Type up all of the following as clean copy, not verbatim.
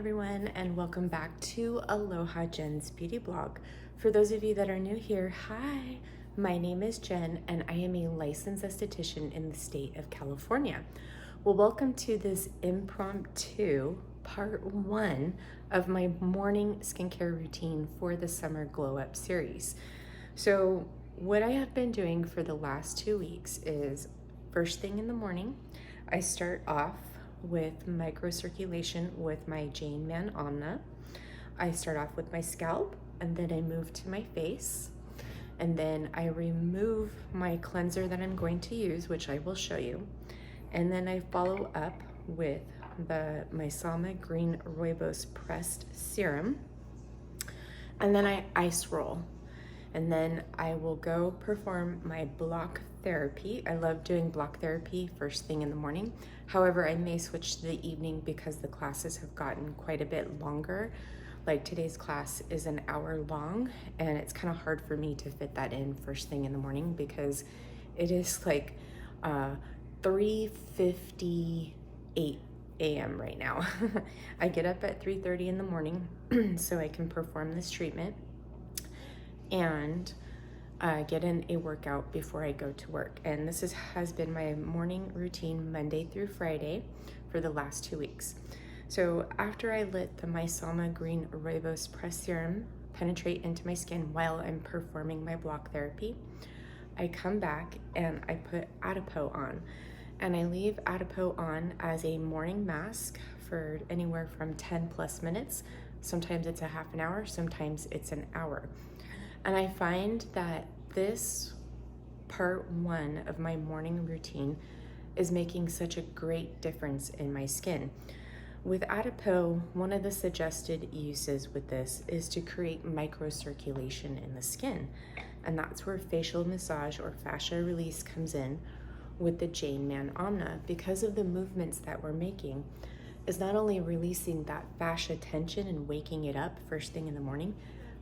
everyone, and welcome back to Aloha Jen's Beauty Blog. For those of you that are new here, hi, my name is Jen and I am a licensed esthetician in the state of California. Well, welcome to this impromptu part 1 of my morning skincare routine for the Summer Glow Up series. So what I have been doing for the last 2 weeks is first thing in the morning, I start off with microcirculation with my Mann Anma. I start off with my scalp and then I move to my face, and then I remove my cleanser that I'm going to use, which I will show you, and then I follow up with my Sama Green Rooibos Pressed Serum, and then I ice roll. And then I will go perform my block therapy. I love doing block therapy first thing in the morning. However, I may switch to the evening because the classes have gotten quite a bit longer. Like today's class is an hour long, and it's kind of hard for me to fit that in first thing in the morning because it is like 3:58 a.m. right now. I get up at 3:30 in the morning so I can perform this treatment and get in a workout before I go to work. And this has been my morning routine Monday through Friday for the last 2 weeks. So after I let the Sama Green Rooibos Press Serum penetrate into my skin while I'm performing my block therapy, I come back and I put Adipeau on. And I leave Adipeau on as a morning mask for anywhere from 10 plus minutes. Sometimes it's a half an hour, sometimes it's an hour. And I find that this part 1 of my morning routine is making such a great difference in my skin. With Adipeau, one of the suggested uses with this is to create microcirculation in the skin. And that's where facial massage or fascia release comes in with the Mann Anma, because of the movements that we're making, is not only releasing that fascia tension and waking it up first thing in the morning,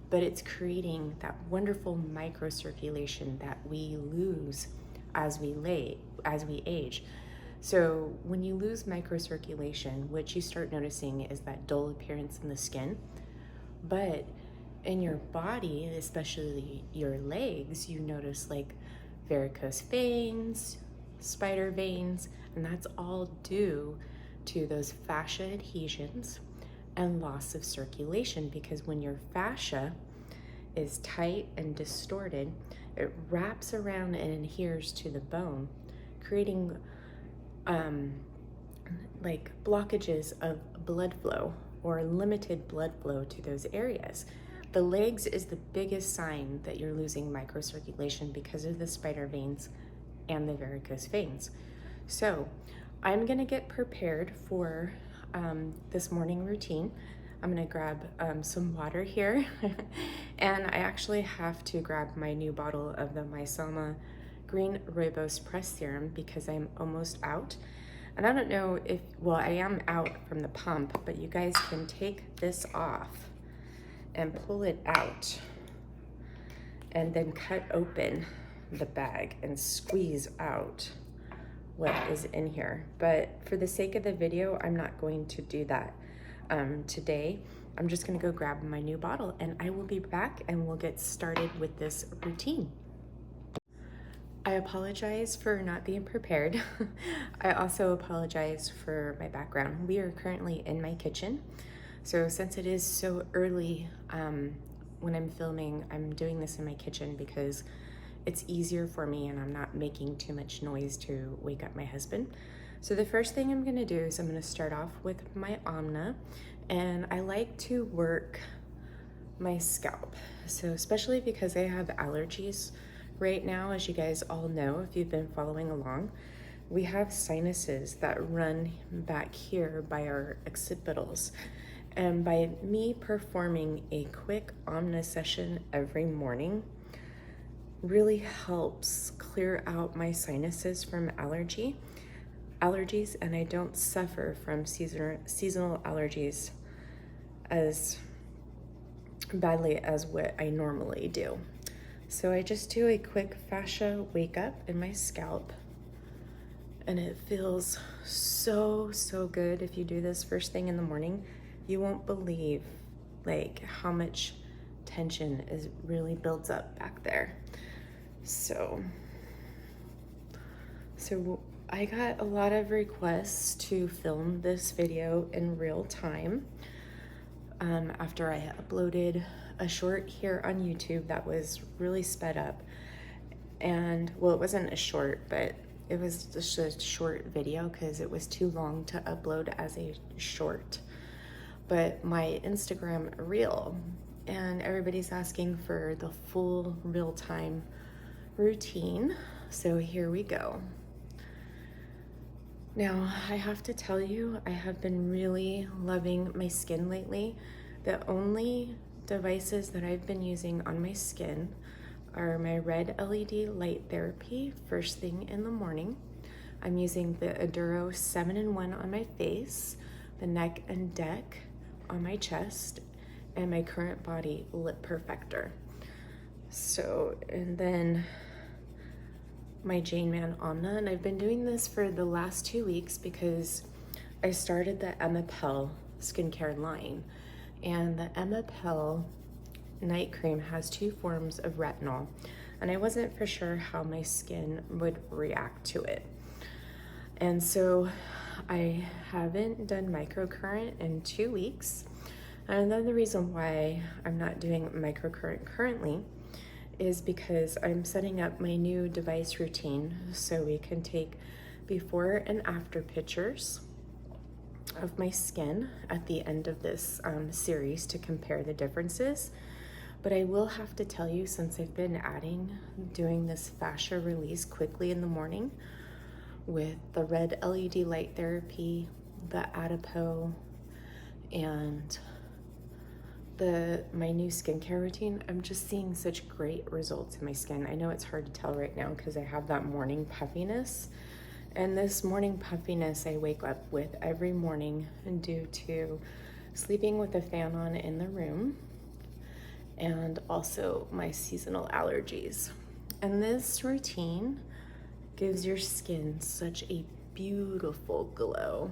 but it's creating that wonderful microcirculation that we lose as we age. So when you lose microcirculation, what you start noticing is that dull appearance in the skin, but in your body, especially your legs, you notice like varicose veins, spider veins, and that's all due to those fascia adhesions and loss of circulation, because when your fascia is tight and distorted, it wraps around and adheres to the bone, creating like blockages of blood flow or limited blood flow to those areas. The legs is the biggest sign that you're losing microcirculation because of the spider veins and the varicose veins. So I'm gonna get prepared for this morning routine. I'm gonna grab some water here and I actually have to grab my new bottle of the Sama Green Rooibos Press Serum because I'm almost out. And I don't know if, well, I am out from the pump, but you guys can take this off and pull it out and then cut open the bag and squeeze out what is in here. But for the sake of the video, I'm not going to do that today. I'm just gonna go grab my new bottle and I will be back and we'll get started with this routine. I apologize for not being prepared. I also apologize for my background. We are currently in my kitchen. So since it is so early when I'm filming, I'm doing this in my kitchen because it's easier for me and I'm not making too much noise to wake up my husband. So the first thing I'm gonna do is I'm gonna start off with my Anma, and I like to work my scalp. So especially because I have allergies right now, as you guys all know, if you've been following along, we have sinuses that run back here by our occipitals. And by me performing a quick Anma session every morning, really helps clear out my sinuses from allergies, and I don't suffer from seasonal allergies as badly as what I normally do. So I just do a quick fascia wake up in my scalp, and it feels so good if you do this first thing in the morning. you won't believe like how much tension is really builds up back there. So I got a lot of requests to film this video in real time after I uploaded a short here on YouTube that was really sped up. And well, it wasn't a short, but it was just a short video because it was too long to upload as a short. But my Instagram reel, and everybody's asking for the full real-time routine. So here we go. Now, I have to tell you, I have been really loving my skin lately. The only devices that I've been using on my skin are my red LED light therapy first thing in the morning. I'm using the Aduro 7-in-1 on my face, the neck and deck on my chest, and my Current Body Lip Perfector. So, and then my Jane Man Anma, and I've been doing this for the last 2 weeks because I started the Adipeau skincare line, and the Adipeau night cream has 2 forms of retinol, and I wasn't for sure how my skin would react to it. And so I haven't done microcurrent in 2 weeks. And another reason why I'm not doing microcurrent currently is because I'm setting up my new device routine so we can take before and after pictures of my skin at the end of this series to compare the differences. But I will have to tell you, since I've been doing this fascia release quickly in the morning with the red LED light therapy, the Adipeau, and my new skincare routine, I'm just seeing such great results in my skin. I know it's hard to tell right now because I have that morning puffiness. And this morning puffiness I wake up with every morning due to sleeping with a fan on in the room and also my seasonal allergies. And this routine gives your skin such a beautiful glow.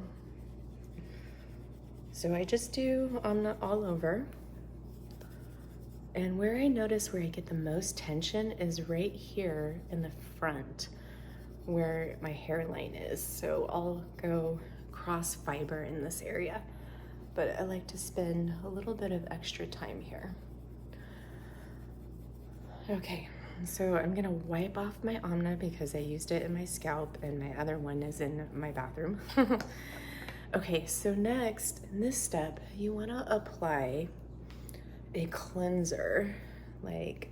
So I just do Anma all over. And where I notice where I get the most tension is right here in the front where my hairline is. So I'll go cross fiber in this area, but I like to spend a little bit of extra time here. Okay, so I'm gonna wipe off my Anma because I used it in my scalp and my other one is in my bathroom. Okay, so next in this step, you wanna apply a cleanser. Like,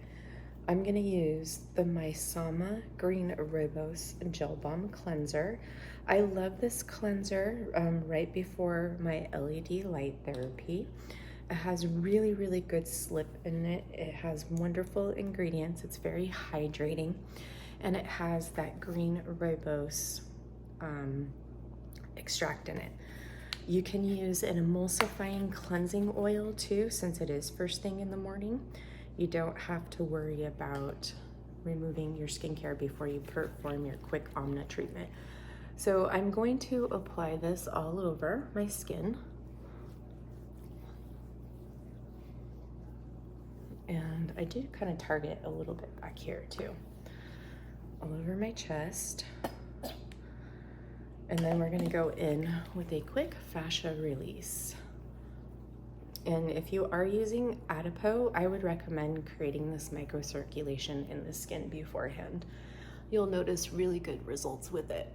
I'm gonna use the Misama Green Ribose Gel Balm Cleanser. I love this cleanser right before my LED light therapy. It has really, really good slip in it. It has wonderful ingredients. It's very hydrating, and it has that green ribose extract in it. You can use an emulsifying cleansing oil too, since it is first thing in the morning. You don't have to worry about removing your skincare before you perform your quick Anma treatment. So I'm going to apply this all over my skin. And I do kind of target a little bit back here too. All over my chest. And then we're gonna go in with a quick fascia release. And if you are using Adipeau, I would recommend creating this microcirculation in the skin beforehand. You'll notice really good results with it.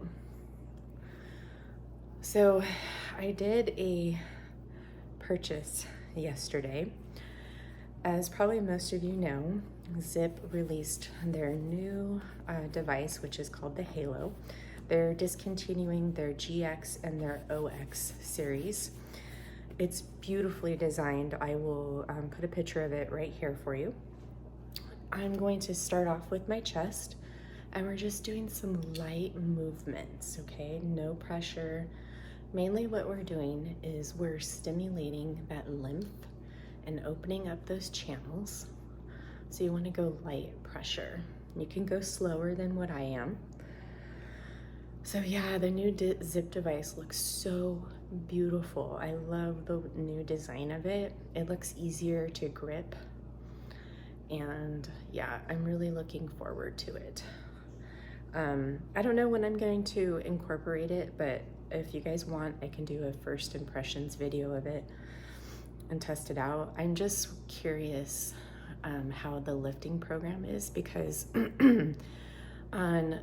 So I did a purchase yesterday. As probably most of you know, Zip released their new device, which is called the Halo. They're discontinuing their GX and their OX series. It's beautifully designed. I will put a picture of it right here for you. I'm going to start off with my chest, and we're just doing some light movements, okay? No pressure. Mainly what we're doing is we're stimulating that lymph and opening up those channels. So you want to go light pressure. You can go slower than what I am. So yeah, the new Zip device looks so beautiful. I love the new design of it. It looks easier to grip. And yeah, I'm really looking forward to it. I don't know when I'm going to incorporate it, but if you guys want, I can do a first impressions video of it and test it out. I'm just curious how the lifting program is, because on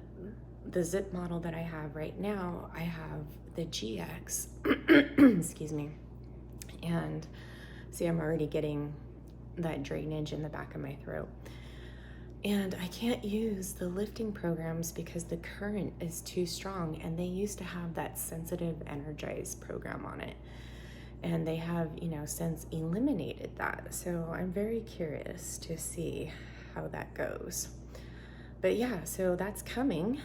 the zip model that I have right now, I have the GX, excuse me, and see, I'm already getting that drainage in the back of my throat. And I can't use the lifting programs because the current is too strong, and they used to have that sensitive energized program on it. And they have, you know, since eliminated that. So I'm very curious to see how that goes. But yeah, so that's coming.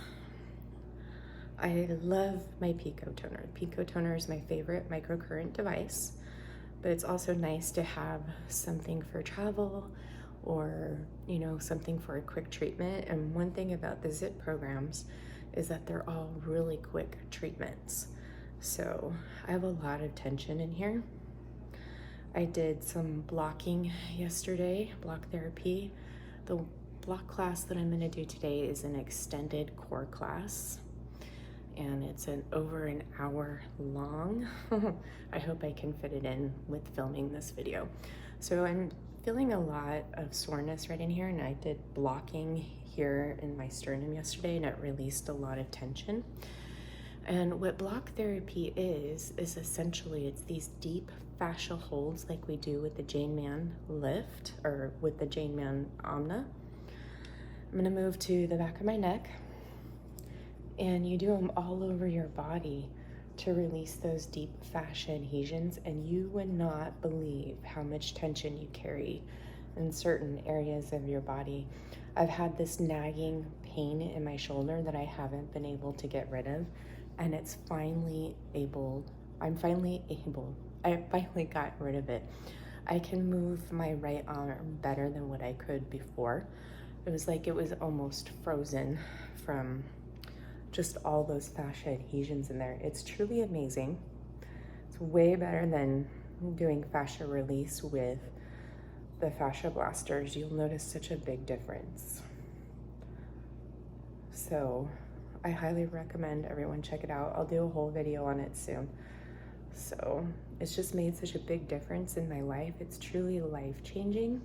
I love my Pico toner. Pico toner is my favorite microcurrent device, but it's also nice to have something for travel, or, you know, something for a quick treatment. And one thing about the zip programs is that they're all really quick treatments. So I have a lot of tension in here. I did some blocking yesterday, block therapy. The block class that I'm gonna do today is an extended core class, and it's over an hour long. I hope I can fit it in with filming this video. So I'm feeling a lot of soreness right in here, and I did blocking here in my sternum yesterday, and it released a lot of tension. And what block therapy is essentially, it's these deep fascial holds like we do with the Jane Mann lift, or with the Jane Mann Anma. I'm gonna move to the back of my neck, and you do them all over your body to release those deep fascia adhesions, and you would not believe how much tension you carry in certain areas of your body. I've had this nagging pain in my shoulder that I haven't been able to get rid of, and I finally got rid of it. I can move my right arm better than what I could before. It was like it was almost frozen from just all those fascia adhesions in there. It's truly amazing. It's way better than doing fascia release with the fascia blasters. You'll notice such a big difference. So I highly recommend everyone check it out. I'll do a whole video on it soon. So it's just made such a big difference in my life. It's truly life-changing.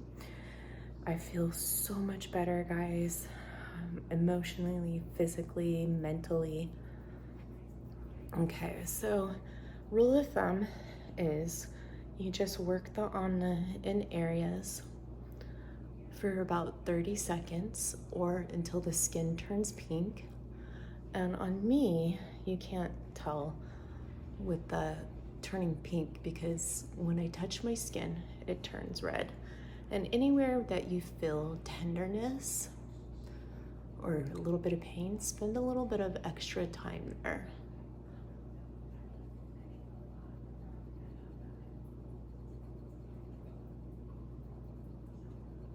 I feel so much better, guys. Emotionally, physically, mentally. Okay, so rule of thumb is you just work the Anma in areas for about 30 seconds, or until the skin turns pink. And on me, you can't tell with the turning pink, because when I touch my skin, it turns red. And anywhere that you feel tenderness or a little bit of pain, spend a little bit of extra time there.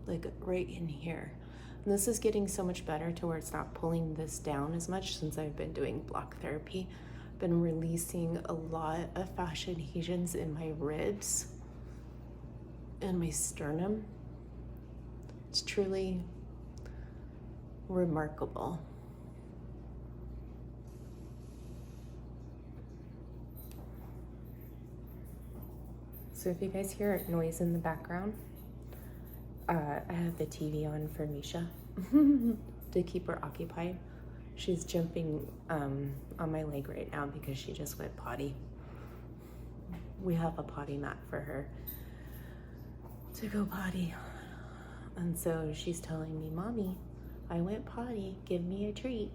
Like right in here. And this is getting so much better to where it's not pulling this down as much since I've been doing block therapy. I've been releasing a lot of fascia adhesions in my ribs and my sternum. It's truly remarkable. So if you guys hear noise in the background, I have the TV on for Misha to keep her occupied. She's jumping on my leg right now because she just went potty. We have a potty mat for her to go potty. And so she's telling me, Mommy, I went potty, give me a treat.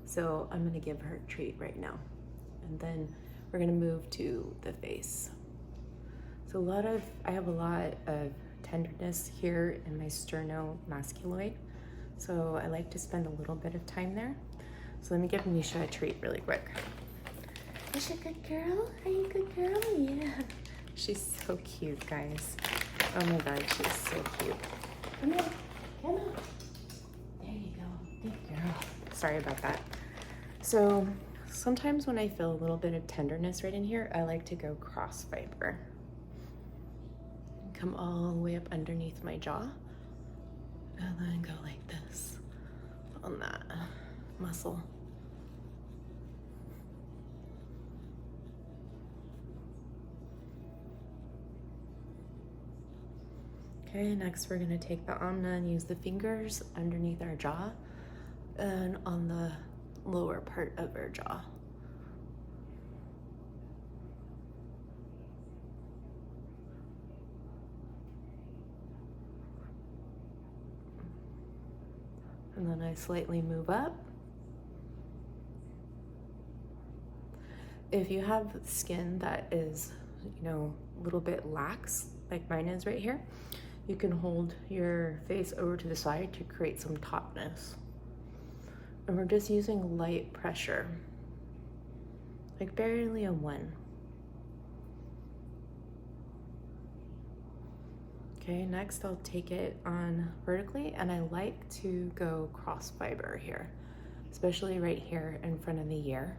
So I'm gonna give her a treat right now. And then we're gonna move to the face. So I have a lot of tenderness here in my sternomasculoid. So I like to spend a little bit of time there. So let me give Misha a treat really quick. Is she a good girl? Are you a good girl? Yeah. She's so cute, guys. Oh my God, she's so cute. Come on, come on. There you go, good girl. Sorry about that. So Sometimes when I feel a little bit of tenderness right in here, I like to go cross fiber. Come all the way up underneath my jaw, and then go like this on that muscle. Okay, next we're gonna take the Anma and use the fingers underneath our jaw and on the lower part of our jaw. And then I slightly move up. If you have skin that is, a little bit lax, like mine is right here, you can hold your face over to the side to create some tautness. And we're just using light pressure, like barely a 1. Okay, next I'll take it on vertically, and I like to go cross fiber here, especially right here in front of the ear.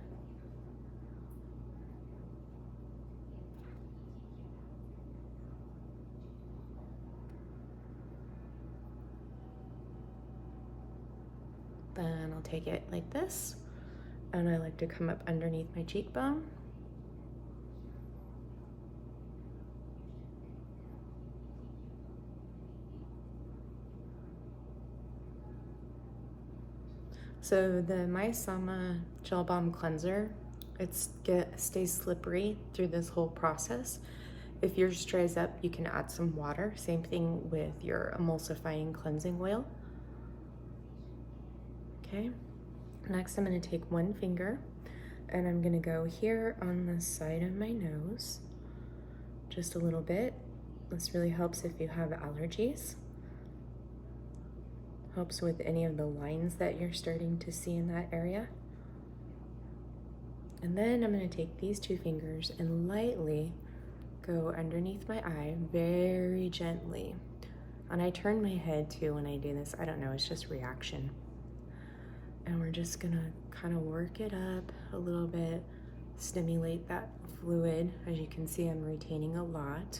Then I'll take it like this, and I like to come up underneath my cheekbone. So the Sama Gel Balm Cleanser, it stays slippery through this whole process. If yours dries up, you can add some water. Same thing with your emulsifying cleansing oil. Okay, next I'm gonna take one finger and I'm gonna go here on the side of my nose, just a little bit. This really helps if you have allergies. Helps with any of the lines that you're starting to see in that area. And then I'm gonna take these 2 fingers and lightly go underneath my eye, very gently. And I turn my head too when I do this. I don't know, it's just reaction. And we're just gonna kind of work it up a little bit, stimulate that fluid. As you can see, I'm retaining a lot.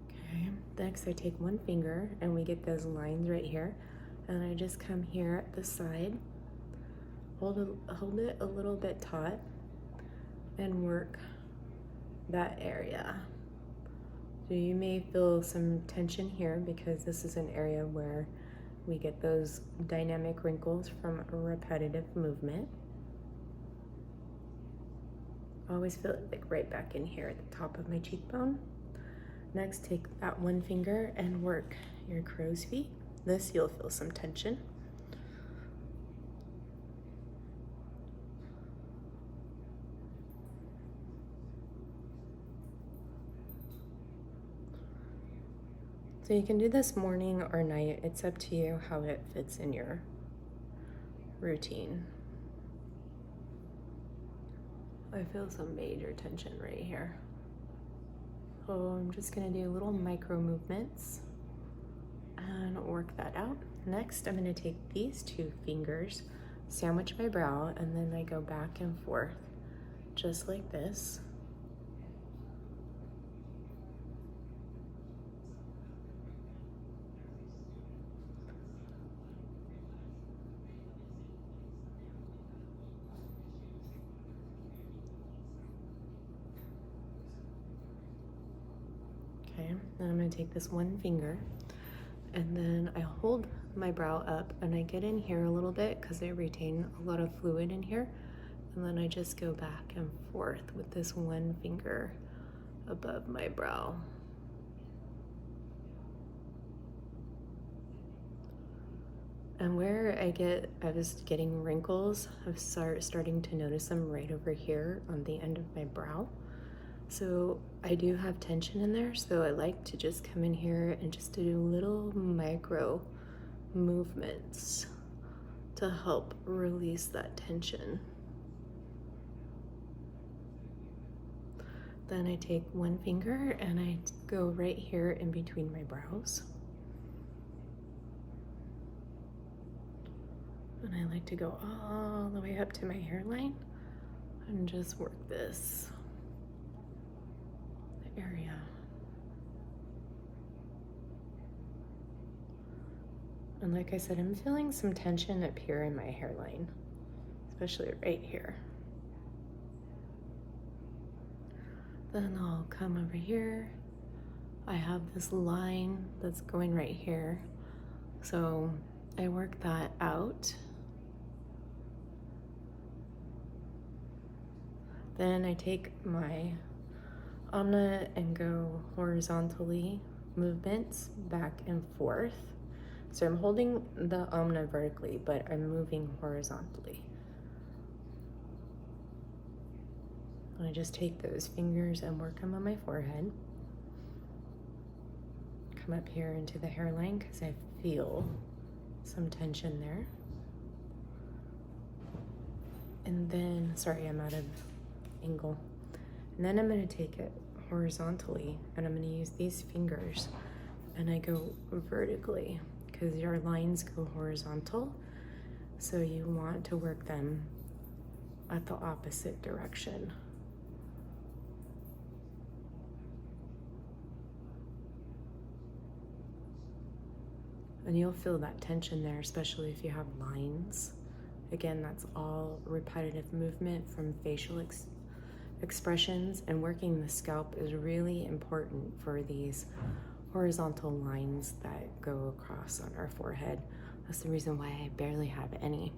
Okay, next I take one finger and we get those lines right here. And I just come here at the side, hold it a little bit taut and work that area. So you may feel some tension here because this is an area where we get those dynamic wrinkles from a repetitive movement. Always feel it like right back in here at the top of my cheekbone. Next, take that one finger and work your crow's feet. This, you'll feel some tension. So you can do this morning or night. It's up to you how it fits in your routine. I feel some major tension right here. So I'm just gonna do little micro movements and work that out. Next, I'm gonna take these 2 fingers, sandwich my brow, and then I go back and forth, just like this. Okay, then I'm gonna take this one finger and then I hold my brow up and I get in here a little bit because I retain a lot of fluid in here. And then I just go back and forth with this one finger above my brow. And where I was getting wrinkles, I was starting to notice them right over here on the end of my brow. So I do have tension in there, so I like to just come in here and just do little micro movements to help release that tension. Then I take one finger and I go right here in between my brows. And I like to go all the way up to my hairline and just work this area. And like I said, I'm feeling some tension up here in my hairline, especially right here. Then I'll come over here. I have this line that's going right here. So I work that out. Then I take my Anma and go horizontally movements back and forth. So I'm holding the Anma vertically, but I'm moving horizontally. I just take those fingers and work them on my forehead. Come up here into the hairline because I feel some tension there. And then, sorry, I'm out of angle. And then I'm going to take it horizontally and I'm going to use these fingers and I go vertically because your lines go horizontal. So you want to work them at the opposite direction. And you'll feel that tension there, especially if you have lines. Again, that's all repetitive movement from facial expressions, and working the scalp is really important for these horizontal lines that go across on our forehead. That's the reason why I barely have any.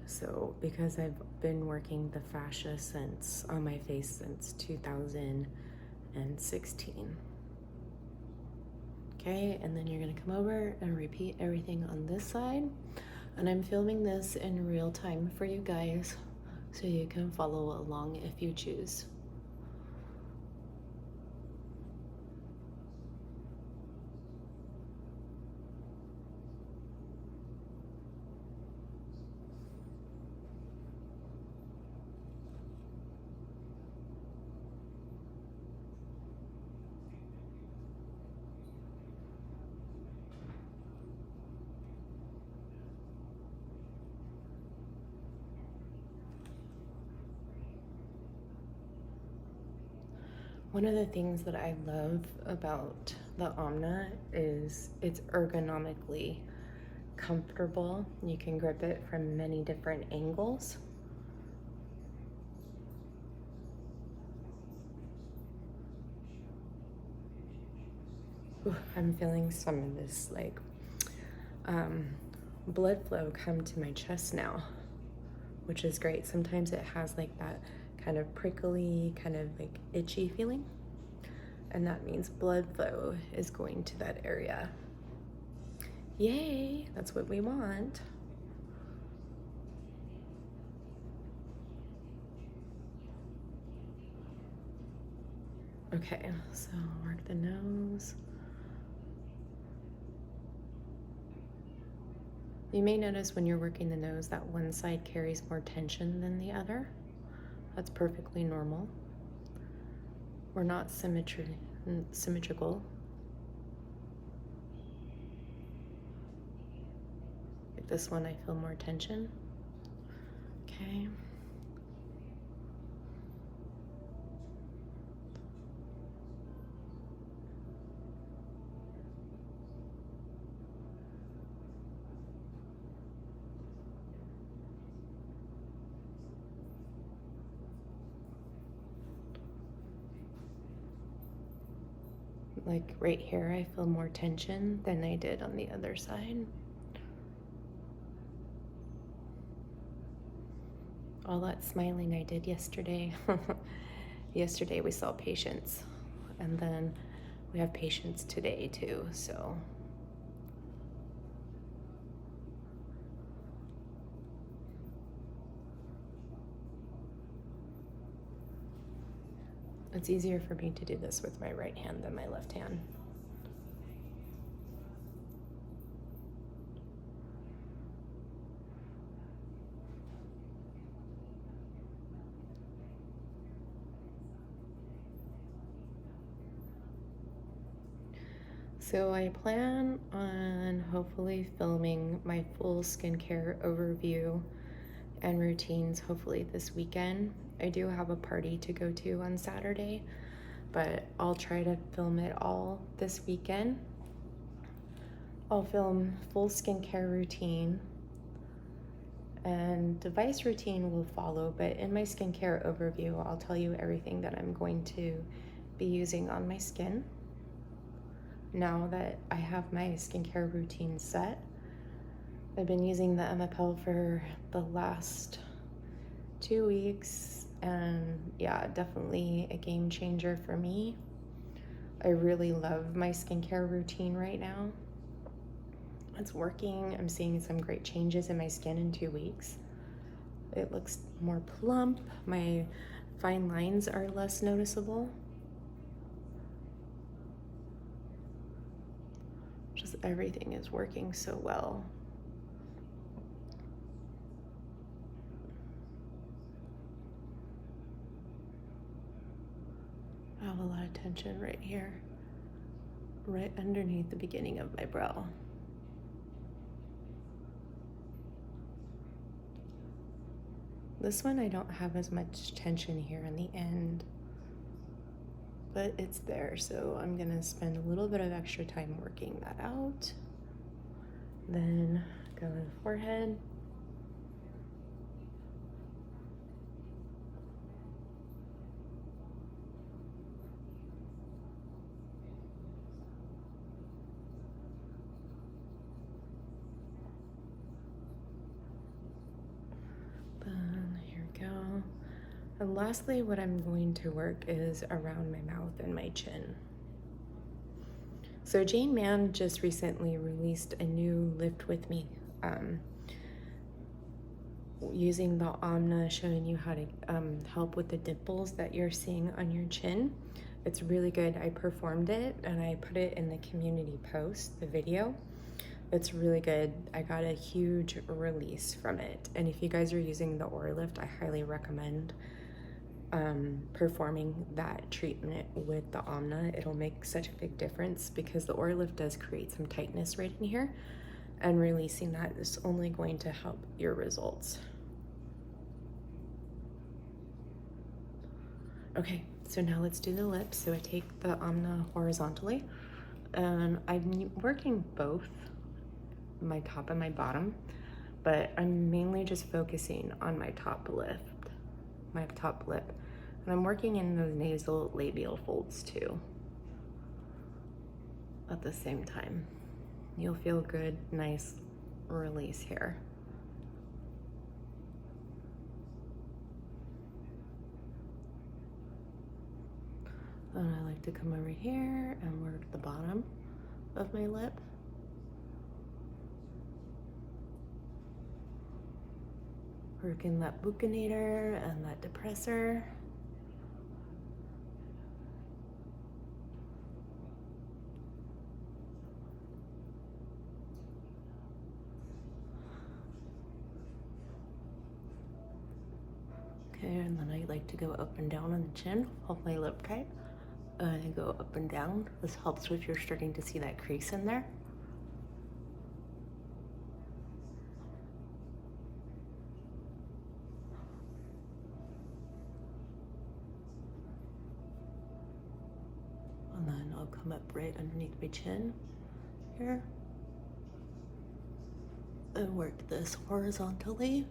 So, because I've been working the fascia on my face since 2016. Okay, and then you're gonna come over and repeat everything on this side. And I'm filming this in real time for you guys, so you can follow along if you choose. One of the things that I love about the Anma is it's ergonomically comfortable. You can grip it from many different angles. Ooh, I'm feeling some of this like blood flow come to my chest now, which is great. Sometimes it has like that kind of prickly, kind of like itchy feeling. And that means blood flow is going to that area. Yay, that's what we want. Okay, so work the nose. You may notice when you're working the nose that one side carries more tension than the other. That's perfectly normal. We're not symmetrical. Like this one, I feel more tension. Okay. Like right here, I feel more tension than I did on the other side. All that smiling I did yesterday. Yesterday we saw patients, and then we have patients today too, so. It's easier for me to do this with my right hand than my left hand. So I plan on hopefully filming my full skincare overview and routines hopefully this weekend. I do have a party to go to on Saturday, but I'll try to film it all this weekend. I'll film full skincare routine, and device routine will follow, but in my skincare overview, I'll tell you everything that I'm going to be using on my skin. Now that I have my skincare routine set, I've been using the Adipeau for the last 2 weeks, and yeah, definitely a game changer for me. I really love my skincare routine right now. It's working. I'm seeing some great changes in my skin in 2 weeks. It looks more plump. My fine lines are less noticeable. Just everything is working so well. I have a lot of tension right here, right underneath the beginning of my brow. This one I don't have as much tension here in the end, but it's there, so I'm gonna spend a little bit of extra time working that out. Then go to the forehead. And lastly, what I'm going to work is around my mouth and my chin. So Mann just recently released a new Lift With Me, using the Anma, showing you how to help with the dimples that you're seeing on your chin. It's really good. I performed it and I put it in the community post, the video. It's really good. I got a huge release from it. And if you guys are using the Qure lift, I highly recommend performing that treatment with the Anma. It'll make such a big difference because the Qure lift does create some tightness right in here, and releasing that is only going to help your results. Okay, so now let's do the lips. So I take the Anma horizontally, and I'm working both my top and my bottom, but I'm mainly just focusing on my top lip. And I'm working in those nasal labial folds too at the same time. You'll feel good, nice release here. And I like to come over here and work the bottom of my lip. Working that buccinator and that depressor. Okay, and then I like to go up and down on the chin, hold my lip tight, and go up and down. This helps if you're starting to see that crease in there. And then I'll come up right underneath my chin here and work this horizontally.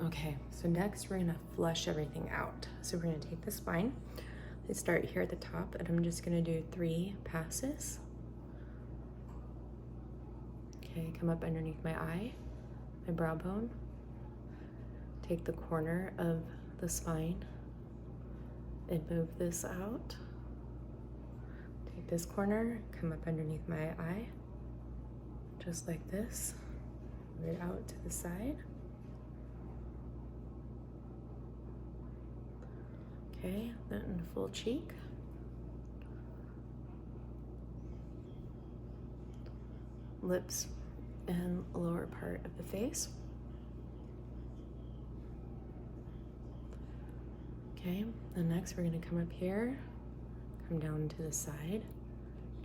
Okay, so next we're gonna flush everything out. So we're gonna take the spine. Let's start here at the top, and I'm just gonna do 3 passes. Okay, come up underneath my eye, my brow bone. Take the corner of the spine and move this out. Take this corner, come up underneath my eye, just like this. Move it out to the side. Okay, then full cheek. Lips and lower part of the face. Okay, then next we're gonna come up here, come down to the side,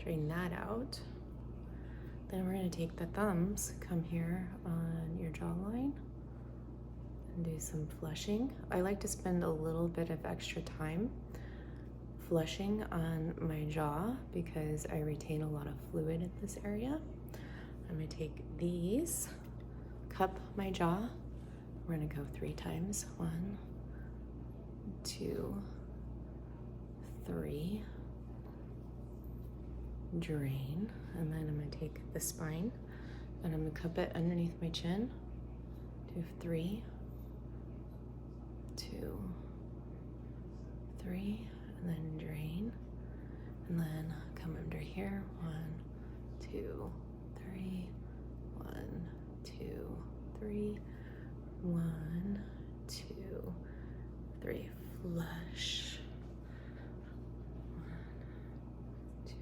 drain that out. Then we're gonna take the thumbs, come here on your jawline, and do some flushing. I like to spend a little bit of extra time flushing on my jaw because I retain a lot of fluid in this area. I'm gonna take these, cup my jaw. We're gonna go 3 times. 1, 2, 3. Drain, and then I'm gonna take the spine and I'm gonna cup it underneath my chin. 2, 3, 2, 3, and then drain, and then come under here. 1, 2, 3, 1, 2, 3, 1, 2, 3. Flush. 1, 2,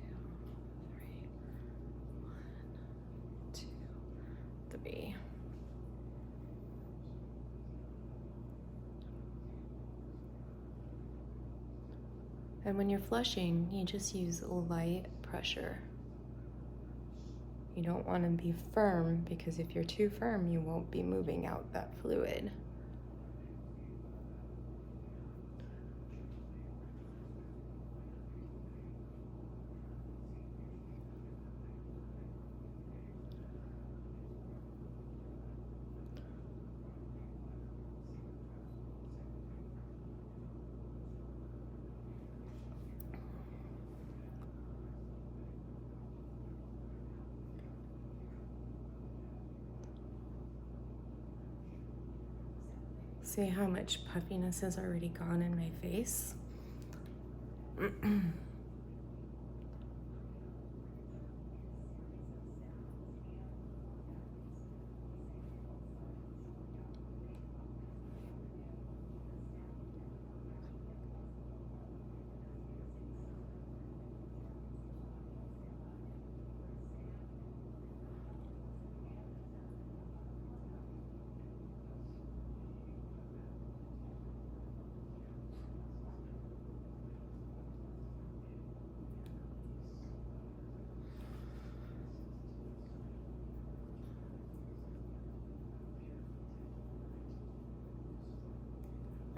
3, 1, 2, 3. And when you're flushing, you just use light pressure. You don't want to be firm, because if you're too firm, you won't be moving out that fluid. See how much puffiness has already gone in my face?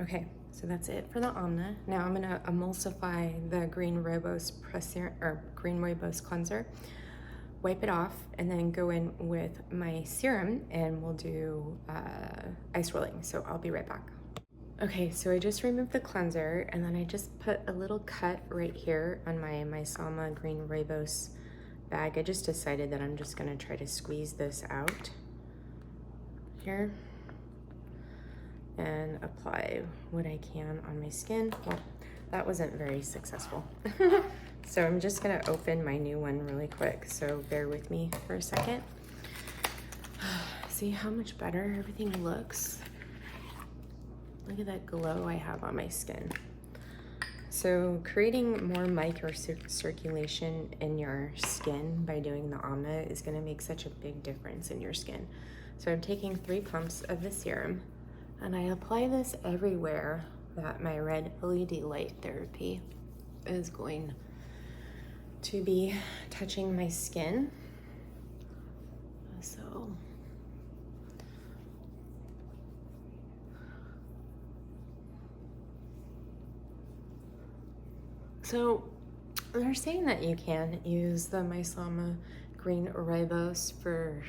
Okay, so that's it for the Anma. Now I'm gonna emulsify the green rooibos green rooibos cleanser, wipe it off, and then go in with my serum, and we'll do ice rolling. So I'll be right back. Okay, so I just removed the cleanser, and then I just put a little cut right here on my Sama green rooibos bag. I just decided that I'm just gonna try to squeeze this out here and apply what I can on my skin. Well, that wasn't very successful. So I'm just gonna open my new one really quick, so bear with me for a second. See how much better everything looks? Look at that glow I have on my skin. So creating more microcirculation in your skin by doing the Anma is gonna make such a big difference in your skin. So I'm taking 3 pumps of the serum, and I apply this everywhere that my red LED light therapy is going to be touching my skin. So they're saying that you can use the Sama green rooibos for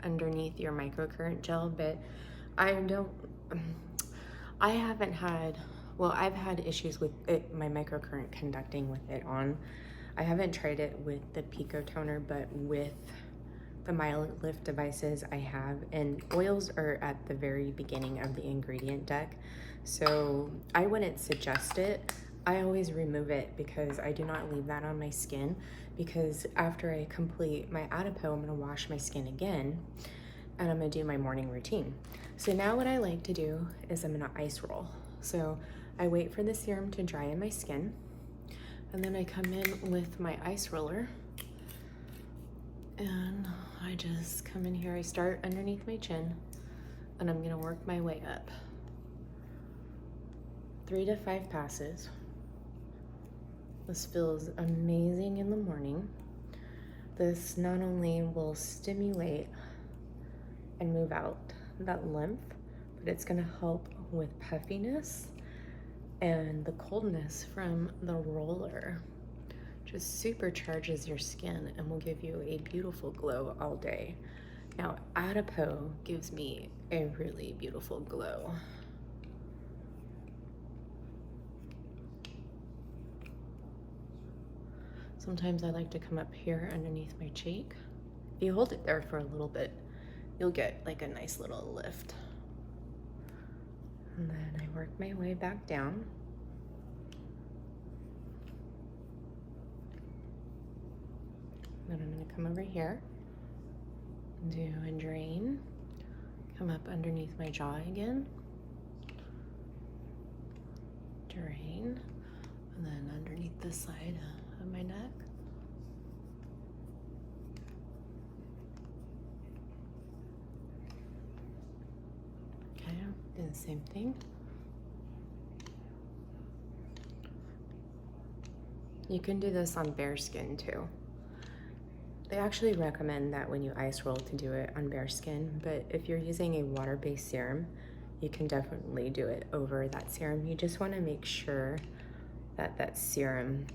underneath your microcurrent gel, but I've had issues with it, my microcurrent conducting with it on. I haven't tried it with the Pico toner, but with the MyLift devices I have, and oils are at the very beginning of the ingredient deck, so I wouldn't suggest it. I always remove it because I do not leave that on my skin, because after I complete my Adipeau, I'm gonna wash my skin again and I'm gonna do my morning routine. So now what I like to do is I'm gonna ice roll. So I wait for the serum to dry in my skin, and then I come in with my ice roller, and I just come in here. I start underneath my chin, and I'm gonna work my way up. 3 to 5 passes. This feels amazing in the morning. This not only will stimulate and move out that lymph, but it's gonna help with puffiness and the coldness from the roller. Just supercharges your skin and will give you a beautiful glow all day. Now, Adipeau gives me a really beautiful glow. Sometimes I like to come up here underneath my cheek. If you hold it there for a little bit, you'll get like a nice little lift. And then I work my way back down. Then I'm gonna come over here, do a drain, come up underneath my jaw again, drain, and then underneath this side of my neck. Okay, do the same thing. You can do this on bare skin too. They actually recommend that when you ice roll to do it on bare skin, but if you're using a water-based serum, you can definitely do it over that serum. You just want to make sure that that serum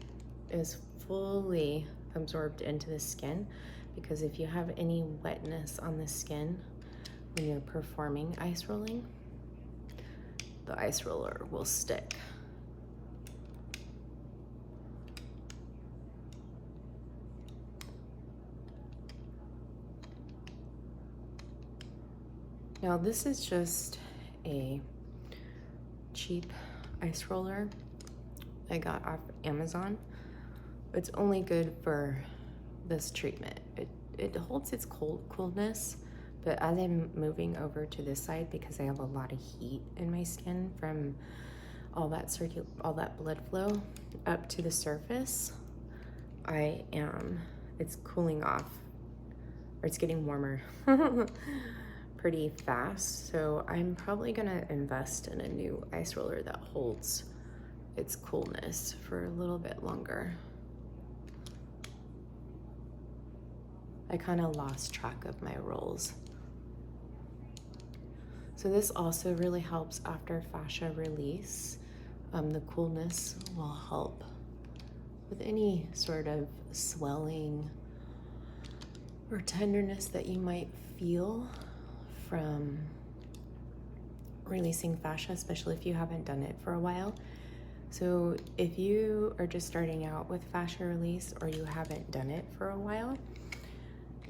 is fully absorbed into the skin, because if you have any wetness on the skin when you're performing ice rolling, the ice roller will stick. Now this is just a cheap ice roller I got off Amazon. It's only good for this treatment. It holds its coolness, but as I'm moving over to this side, because I have a lot of heat in my skin from all that blood flow up to the surface, it's cooling off, or it's getting warmer pretty fast. So I'm probably gonna invest in a new ice roller that holds its coolness for a little bit longer. I kind of lost track of my rolls. So this also really helps after fascia release. The coolness will help with any sort of swelling or tenderness that you might feel from releasing fascia, especially if you haven't done it for a while. So if you are just starting out with fascia release, or you haven't done it for a while,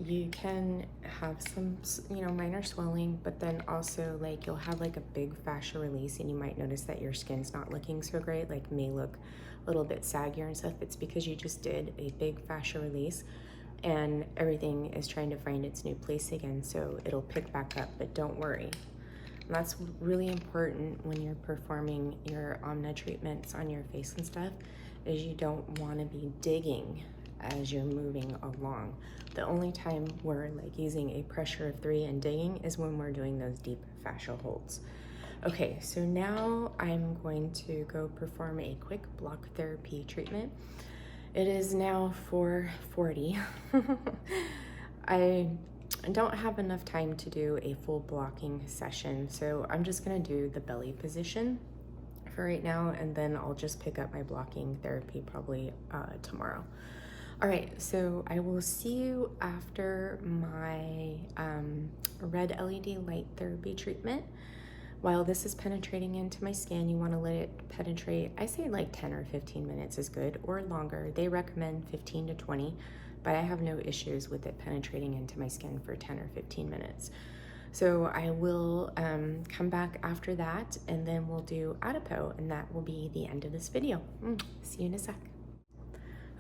you can have some, minor swelling, but then also like you'll have like a big fascia release, and you might notice that your skin's not looking so great, like may look a little bit saggier and stuff. It's because you just did a big fascia release and everything is trying to find its new place again, so it'll pick back up, but don't worry. And that's really important when you're performing your Anma treatments on your face and stuff, is you don't want to be digging as you're moving along. The only time we're like using a pressure of 3 and digging is when we're doing those deep fascial holds. Okay, so now I'm going to go perform a quick block therapy treatment. It is now 4:40. I don't have enough time to do a full blocking session, so I'm just gonna do the belly position for right now, and then I'll just pick up my blocking therapy probably tomorrow. All right, so I will see you after my red LED light therapy treatment. While this is penetrating into my skin, you want to let it penetrate. I say like 10 or 15 minutes is good, or longer. They recommend 15 to 20, but I have no issues with it penetrating into my skin for 10 or 15 minutes. So I will come back after that, and then we'll do Adipeau, and that will be the end of this video. See you in a sec.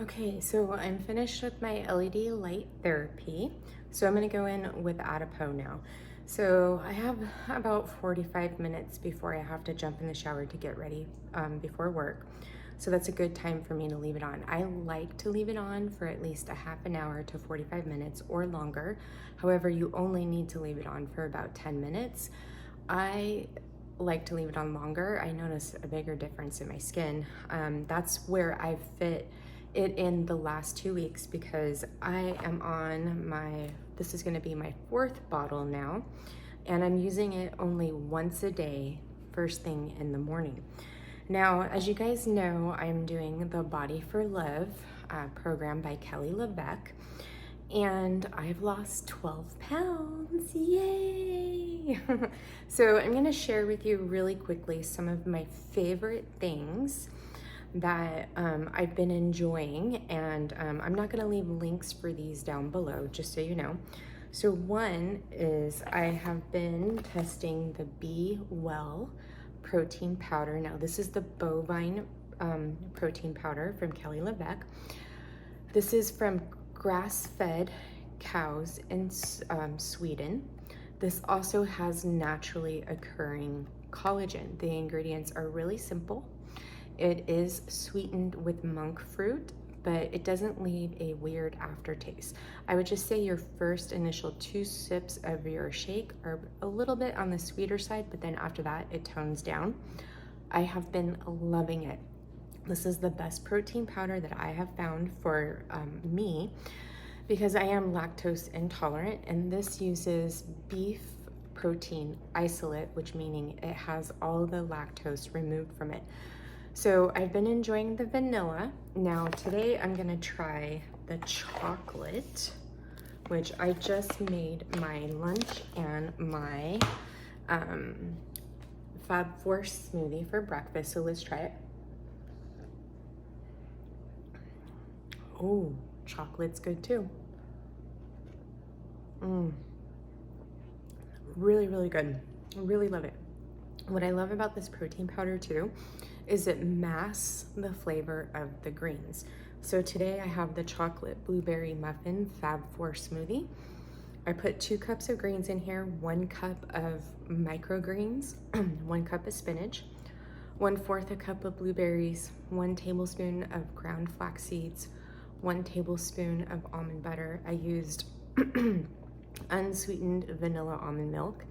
Okay, so I'm finished with my LED light therapy. So I'm gonna go in with Adipeau now. So I have about 45 minutes before I have to jump in the shower to get ready before work. So that's a good time for me to leave it on. I like to leave it on for at least a half an hour to 45 minutes or longer. However, you only need to leave it on for about 10 minutes. I like to leave it on longer. I notice a bigger difference in my skin. That's where I've fit it in the last 2 weeks because I am on this is gonna be my 4th bottle now, and I'm using it only once a day, first thing in the morning. Now, as you guys know, I'm doing the Body for Love program by Kelly LeVeque, and I've lost 12 pounds, yay! So I'm gonna share with you really quickly some of my favorite things that I've been enjoying, and I'm not gonna leave links for these down below, just so you know. So one is I have been testing the Be Well protein powder. Now this is the bovine protein powder from Kelly LeVeque. This is from grass-fed cows in Sweden. This also has naturally occurring collagen. The ingredients are really simple. It is sweetened with monk fruit, but it doesn't leave a weird aftertaste. I would just say your first initial 2 sips of your shake are a little bit on the sweeter side, but then after that, it tones down. I have been loving it. This is the best protein powder that I have found for me because I am lactose intolerant, and this uses beef protein isolate, which meaning it has all the lactose removed from it. So I've been enjoying the vanilla. Now today I'm gonna try the chocolate, which I just made my lunch and my Fab Force smoothie for breakfast. So let's try it. Oh, chocolate's good too. Really, really good. I really love it. What I love about this protein powder too is it masks the flavor of the greens. So today I have the chocolate blueberry muffin Fab Four smoothie. I put 2 cups of greens in here, 1 cup of microgreens, 1 cup of spinach, 1/4 a cup of blueberries, 1 tablespoon of ground flax seeds, 1 tablespoon of almond butter. I used unsweetened vanilla almond milk,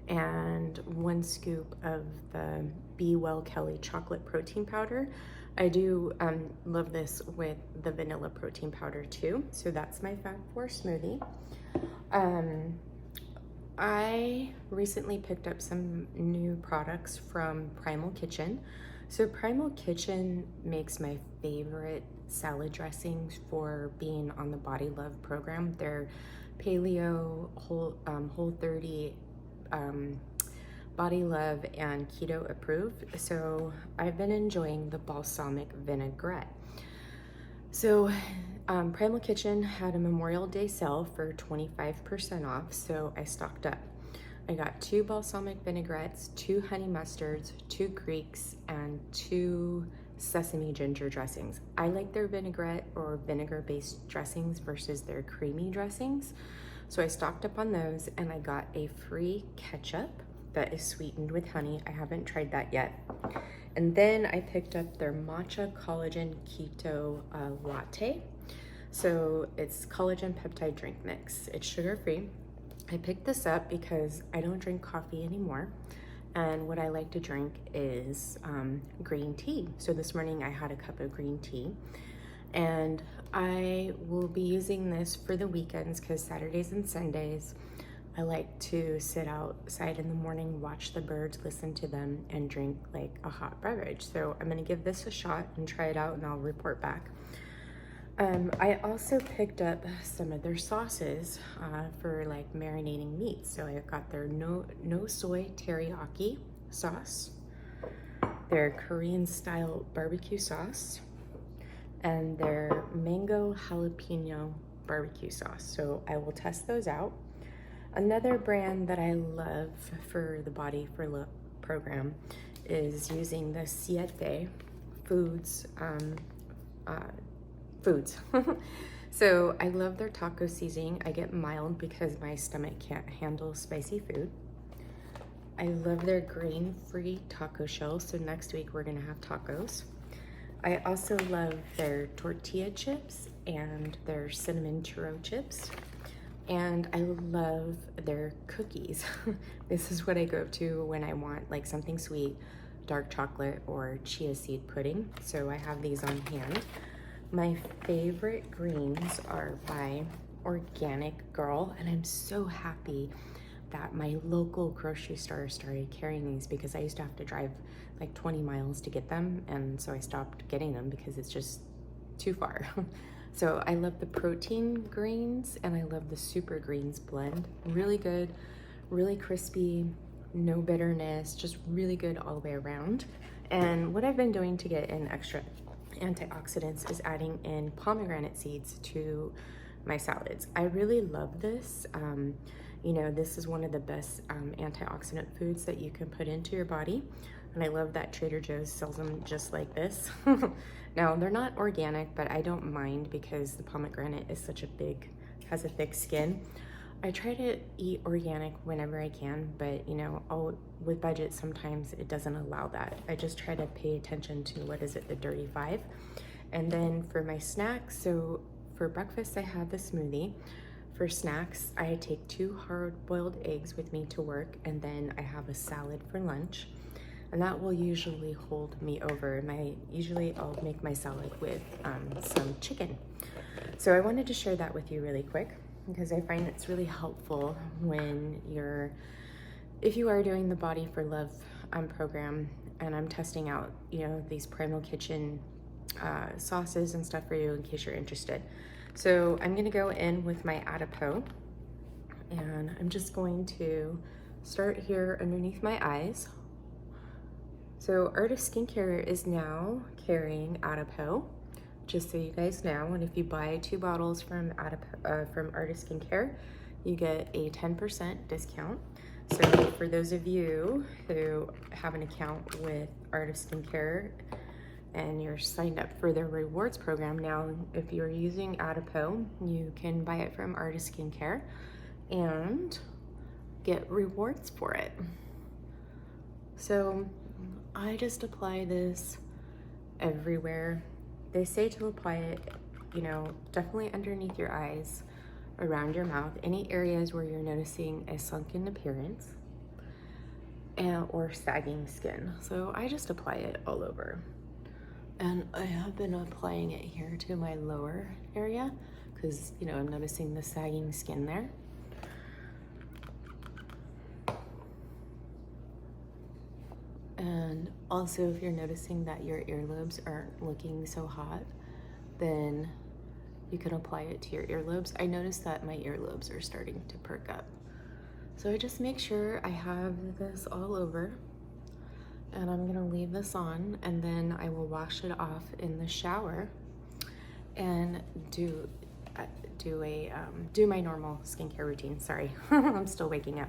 and 1 scoop of the Be Well Kelly chocolate protein powder. I do love this with the vanilla protein powder too. So that's my Fab Four smoothie. I recently picked up some new products from Primal Kitchen. So Primal Kitchen makes my favorite salad dressings for being on the Body Love program. They're paleo, whole 30, Body Love and keto approved. So I've been enjoying the balsamic vinaigrette. So Primal Kitchen had a Memorial Day sale for 25% off, so I stocked up. I got 2 balsamic vinaigrettes, 2 honey mustards, 2 Greeks, and 2 sesame ginger dressings. I like their vinaigrette or vinegar-based dressings versus their creamy dressings. So I stocked up on those, and I got a free ketchup that is sweetened with honey. I haven't tried that yet. And then I picked up their matcha collagen keto latte. So it's collagen peptide drink mix. It's sugar-free. I picked this up because I don't drink coffee anymore. And what I like to drink is green tea. So this morning I had a cup of green tea. And I will be using this for the weekends because Saturdays and Sundays, I like to sit outside in the morning, watch the birds, listen to them, and drink like a hot beverage. So I'm gonna give this a shot and try it out, and I'll report back. I also picked up some of their sauces for like marinating meat. So I got their no soy teriyaki sauce, their Korean style barbecue sauce, and their mango jalapeno barbecue sauce. So I will test those out. Another brand that I love for the Body for Love program is using the Siete Foods. So I love their taco seasoning. I get mild because my stomach can't handle spicy food. I love their grain-free taco shell. So next week we're gonna have tacos. I also love their tortilla chips and their cinnamon churro chips. And I love their cookies. This is what I go to when I want like something sweet, dark chocolate or chia seed pudding. So I have these on hand. My favorite greens are by Organic Girl, and I'm so happy that my local grocery store started carrying these because I used to have to drive like 20 miles to get them, and so I stopped getting them because it's just too far. So I love the protein greens and I love the super greens blend. Really good, really crispy, no bitterness, just really good all the way around. And what I've been doing to get in extra antioxidants is adding in pomegranate seeds to my salads. I really love this. You know, this is one of the best antioxidant foods that you can put into your body. And I love that Trader Joe's sells them just like this. Now, they're not organic, but I don't mind because the pomegranate is such a has a thick skin. I try to eat organic whenever I can, but you know, with budget, sometimes it doesn't allow that. I just try to pay attention to, what is it, the Dirty Five. And then for my snacks, so for breakfast, I have the smoothie. For snacks, I take 2 hard-boiled eggs with me to work, and then I have a salad for lunch. And that will usually hold me over. Usually I'll make my salad with some chicken. So I wanted to share that with you really quick because I find it's really helpful when if you are doing the Body for Love program, and I'm testing out, you know, these Primal Kitchen sauces and stuff for you in case you're interested. So I'm gonna go in with my Adipeau, and I'm just going to start here underneath my eyes. So Artist Skincare is now carrying Adipeau, just so you guys know. And if you buy 2 bottles from Artist Skincare, you get a 10% discount. So for those of you who have an account with Artist Skincare and you're signed up for their rewards program, now if you're using Adipeau, you can buy it from Artist Skincare and get rewards for it. So I just apply this everywhere. They say to apply it, you know, definitely underneath your eyes, around your mouth, any areas where you're noticing a sunken appearance or sagging skin. So I just apply it all over. And I have been applying it here to my lower area because, you know, I'm noticing the sagging skin there. And also, if you're noticing that your earlobes aren't looking so hot, then you can apply it to your earlobes. I noticed that my earlobes are starting to perk up. So I just make sure I have this all over, and I'm gonna leave this on, and then I will wash it off in the shower and do my normal skincare routine. Sorry, I'm still waking up.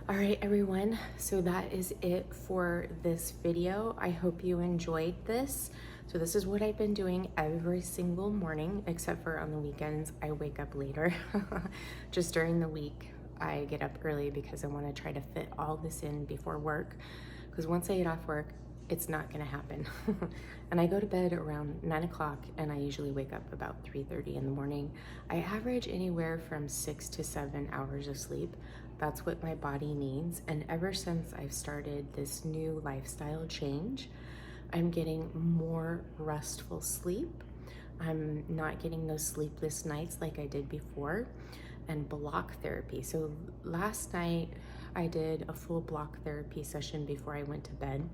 All right, everyone, so that is it for this video. I hope you enjoyed this. So this is what I've been doing every single morning, except for on the weekends, I wake up later. Just during the week, I get up early because I wanna try to fit all this in before work. Because once I get off work, it's not gonna happen. And I go to bed around 9 o'clock, and I usually wake up about 3:30 in the morning. I average anywhere from 6 to 7 hours of sleep. That's what my body needs. And ever since I've started this new lifestyle change, I'm getting more restful sleep. I'm not getting those sleepless nights like I did before. And block therapy. So last night I did a full block therapy session before I went to bed,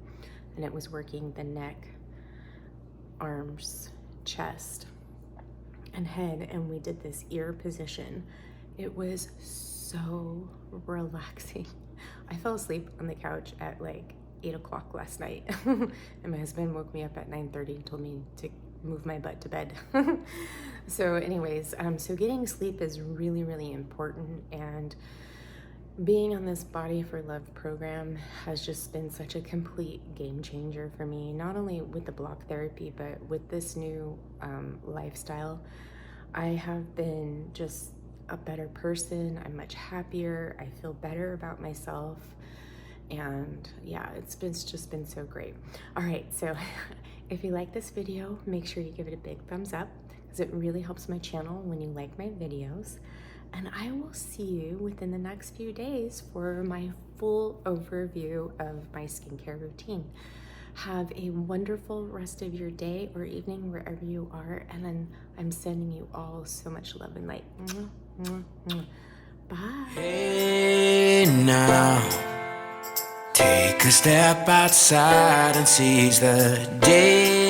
and it was working the neck, arms, chest, and head, and we did this ear position. It was so relaxing. I fell asleep on the couch at like 8 o'clock last night, and my husband woke me up at 9:30 and told me to move my butt to bed. So anyways, so getting sleep is really, really important, and being on this Body for Love program has just been such a complete game changer for me, not only with the block therapy, but with this new lifestyle. I have been just a better person. I'm much happier. I feel better about myself. And yeah, it's just been so great. All right, so if you like this video, make sure you give it a big thumbs up, because it really helps my channel when you like my videos. And I will see you within the next few days for my full overview of my skincare routine. Have a wonderful rest of your day or evening wherever you are, and then I'm sending you all so much love and light. Mwah, mwah, mwah. Bye. Hey now, take a step outside and seize the day.